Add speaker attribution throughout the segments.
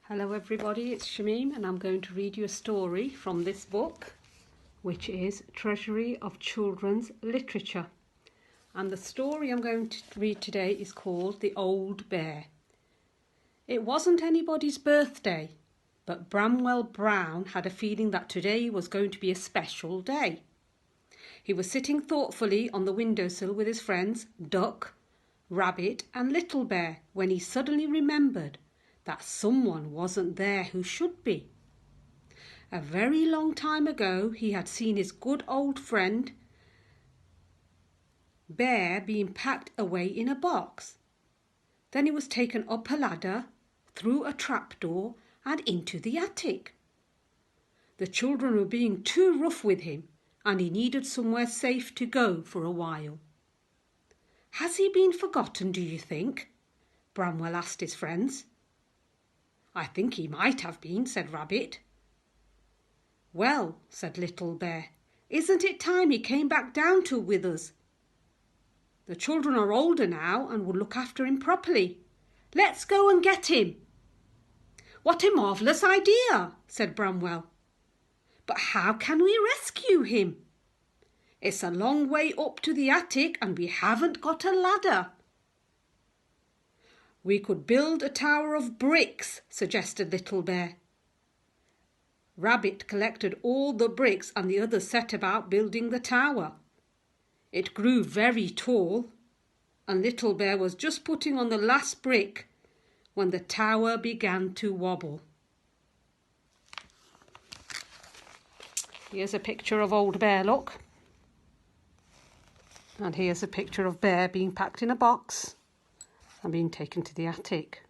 Speaker 1: Hello everybody, it's Shameem and I'm going to read you a story from this book, which is Treasury of Children's Literature. And the story I'm going to read today is called The Old Bear. It wasn't anybody's birthday, but Bramwell Brown had a feeling that today was going to be a special day. He was sitting thoughtfully on the windowsill with his friends, Duck, Rabbit and Little Bear, when he suddenly remembered that someone wasn't there who should be. A very long time ago he had seen his good old friend Bear being packed away in a box. Then he was taken up a ladder, through a trapdoor and into the attic. The children were being too rough with him and he needed somewhere safe to go for a while. Has he been forgotten, do you think? Bramwell asked his friends. I think he might have been, said Rabbit. Well, said Little Bear, isn't it time he came back down to with us? The children are older now and will look after him properly. Let's go and get him. What a marvellous idea, said Bramwell. But how can we rescue him? It's a long way up to the attic and we haven't got a ladder. We could build a tower of bricks, suggested Little Bear. Rabbit collected all the bricks and the others set about building the tower. It grew very tall, and Little Bear was just putting on the last brick when the tower began to wobble. Here's a picture of Old Bear, look. And here's a picture of Bear being packed in a box and being taken to the attic.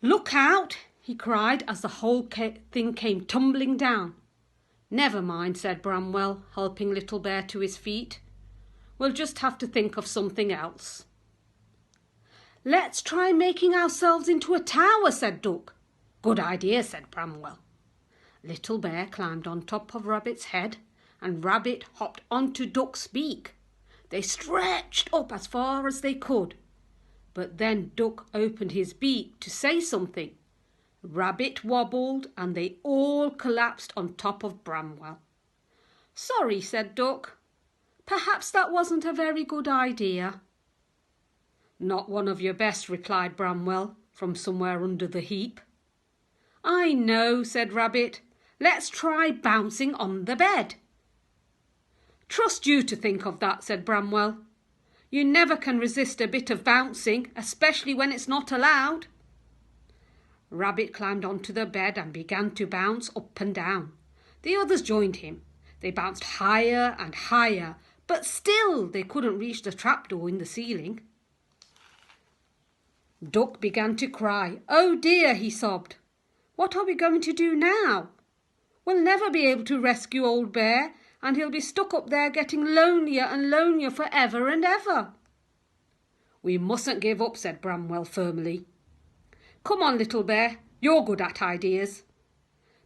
Speaker 1: Look out, he cried as the whole thing came tumbling down. Never mind, said Bramwell, helping Little Bear to his feet. We'll just have to think of something else. Let's try making ourselves into a tower, said Duck. Good idea, said Bramwell. Little Bear climbed on top of Rabbit's head and Rabbit hopped onto Duck's beak. They stretched up as far as they could. But then Duck opened his beak to say something. Rabbit wobbled and they all collapsed on top of Bramwell. Sorry, said Duck. Perhaps that wasn't a very good idea. Not one of your best, replied Bramwell from somewhere under the heap. I know, said Rabbit. Let's try bouncing on the bed. Trust you to think of that, said Bramwell. You never can resist a bit of bouncing, especially when it's not allowed. Rabbit climbed onto the bed and began to bounce up and down. The others joined him. They bounced higher and higher, but still they couldn't reach the trapdoor in the ceiling. Duck began to cry. Oh dear, he sobbed. What are we going to do now? We'll never be able to rescue Old Bear, and he'll be stuck up there getting lonelier and lonelier forever and ever. We mustn't give up, said Bramwell firmly. Come on, Little Bear, you're good at ideas.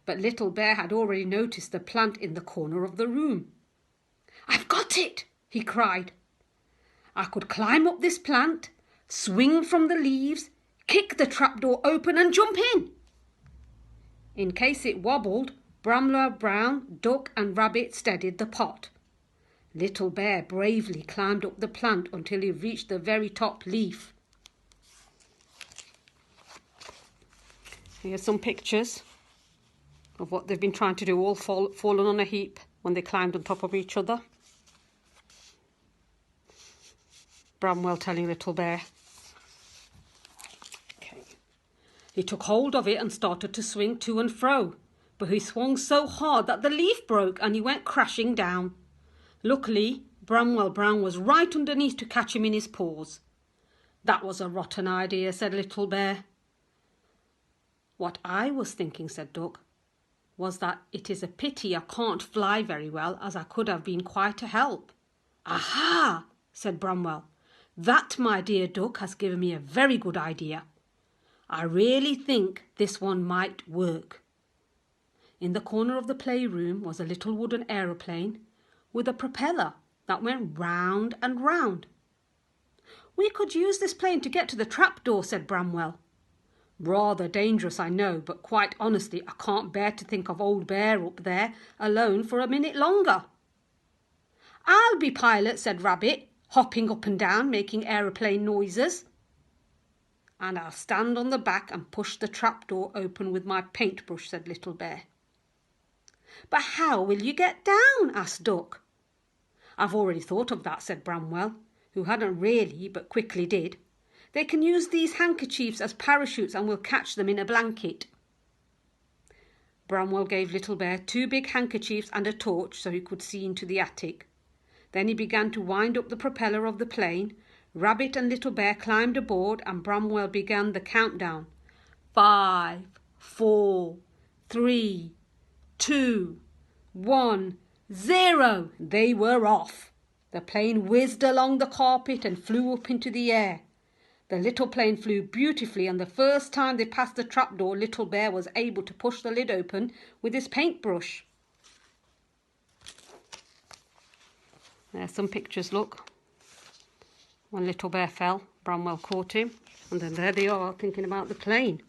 Speaker 1: But Little Bear had already noticed the plant in the corner of the room. I've got it, he cried. I could climb up this plant, swing from the leaves, kick the trapdoor open and jump in. In case it wobbled, Bramwell Brown, Duck and Rabbit steadied the pot. Little Bear bravely climbed up the plant until he reached the very top leaf. Here's some pictures of what they've been trying to do, all fallen on a heap when they climbed on top of each other. Bramwell telling Little Bear. Okay. He took hold of it and started to swing to and fro, but he swung so hard that the leaf broke and he went crashing down. Luckily, Bramwell Brown was right underneath to catch him in his paws. That was a rotten idea, said Little Bear. What I was thinking, said Duck, was that it is a pity I can't fly very well, as I could have been quite a help. Aha, said Bramwell. That, my dear Duck, has given me a very good idea. I really think this one might work. In the corner of the playroom was a little wooden aeroplane with a propeller that went round and round. "We could use this plane to get to the trapdoor," said Bramwell. "Rather dangerous, I know, but quite honestly, I can't bear to think of old Bear up there alone for a minute longer." "I'll be pilot," said Rabbit, hopping up and down, making aeroplane noises. "And I'll stand on the back and push the trapdoor open with my paintbrush," said Little Bear. "But how will you get down?" asked Duck. "I've already thought of that," said Bramwell, who hadn't really, but quickly did. "They can use these handkerchiefs as parachutes and we'll catch them in a blanket." Bramwell gave Little Bear 2 big handkerchiefs and a torch so he could see into the attic. Then he began to wind up the propeller of the plane. Rabbit and Little Bear climbed aboard and Bramwell began the countdown. 5, 4, 3, 2, 1, 0. They were off. The plane whizzed along the carpet and flew up into the air. The little plane flew beautifully, and the first time they passed the trapdoor, Little Bear was able to push the lid open with his paintbrush. There's some pictures, look. When Little Bear fell, Bramwell caught him, and then there they are thinking about the plane.